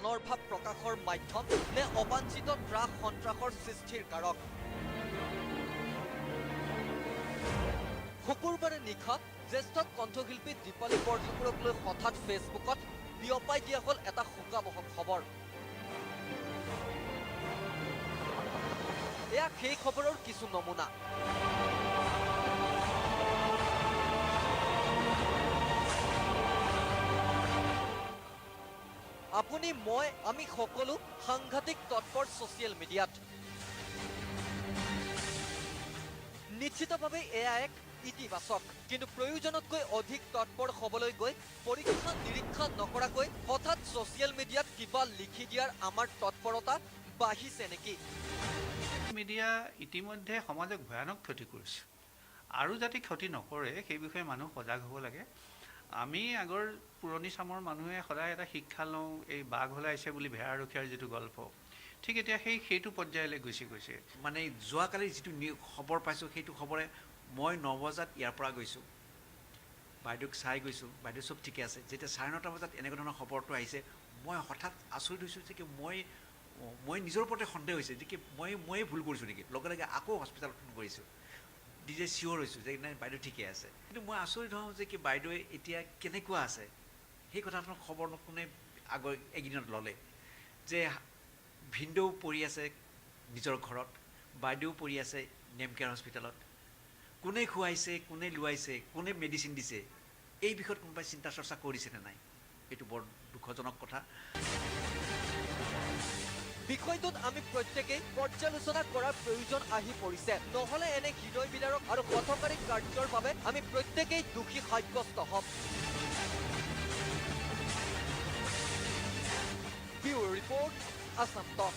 মনৰ ভাৱ প্ৰকাশৰ মাধ্যম নে অবাঞ্ছিত ত্ৰাস সন্ত্ৰাসৰ সৃষ্টিৰ কাৰক। শুকুৰবাৰে নিশা জ্যেষ্ঠ কণ্ঠশিল্পী দীপালী বৰঠাকুৰক লৈ হঠাৎ ফেচবুকত বিয়পাই দিয়া হ'ল এটা শোকাবহ খবৰ। এয়া সেই খবৰৰ কিছু নমুনা। আপুনি আমি সকলো সাংঘাতিক তৎপৰ ছ'চিয়েল মিডিয়াত। নিশ্চিতভাৱে এয়া এক ইতিবাচক, কিন্তু প্ৰয়োজনতকৈ অধিক তৎপৰ হ'বলৈ গৈ পৰীক্ষা নিৰীক্ষা নকৰাকৈ হঠাৎ ছ'চিয়েল মিডিয়াত কিবা লিখি দিয়াৰ আমাৰ তৎপৰতা বাঢ়িছে নেকি? মিডিয়া ইতিমধ্যে সমাজক ভয়ানক ক্ষতি কৰিছে আৰু যাতে ক্ষতি নকৰে সেই বিষয়ে মানুহ সজাগ হ'ব লাগে। আমি আগৰ পুৰণি চামৰ মানুহে সদায় এটা শিক্ষা লওঁ, এই বাঘ ওলাইছে বুলি ভেড়া ৰখীয়াৰ যিটো গল্প, ঠিক এতিয়া সেইটো পৰ্যায়লৈ গুচি গৈছে। মানে যোৱাকালি যিটো খবৰ পাইছোঁ সেইটো খবৰে মই 9 বজাত ইয়াৰ পৰা গৈছোঁ, বাইদেউক চাই গৈছোঁ, বাইদেউ চব ঠিকে আছে। যেতিয়া 9:30 বজাত এনেকুৱা ধৰণৰ খবৰটো আহিছে মই হঠাৎ আচৰিত হৈছোঁ যে কি মই নিজৰ ওপৰতে সন্দেহ হৈছে যে কি মই ভুল কৰিছোঁ নেকি। লগে লগে আকৌ হস্পিটেলত ফোন কৰিছোঁ, নিজে চিয়'ৰ হৈছোঁ যে নাই বাইদেউ ঠিকে আছে। কিন্তু মই আচৰিত হওঁ যে কি বাইদেৱে এতিয়া কেনেকুৱা আছে। সেই কথাটোৰ খবৰ কোনে আগৰ এইকেইদিনত ল'লে যে ভিনদেউ পৰি আছে নিজৰ ঘৰত, বাইদেউ পৰি আছে নেমকেয়াৰ হস্পিটেলত। কোনে খুৱাইছে, কোনে লোৱাইছে, কোনে মেডিচিন দিছে, এই বিষয়ত কোনোবাই চিন্তা চৰ্চা কৰিছেনে নাই, এইটো বৰ দুখজনক কথা। বিষয়টোত আমি প্ৰত্যেকেই পৰ্যালোচনা কৰাৰ প্ৰয়োজন আহি পৰিছে। নহ'লে এনে হৃদয় বিদাৰক আৰু হঠকাৰী কাৰ্যৰ বাবে আমি প্ৰত্যেকেই দোষী সাব্যস্ত হ'ম। ব্যুৰ ৰিপৰ্ট, আসাম টক।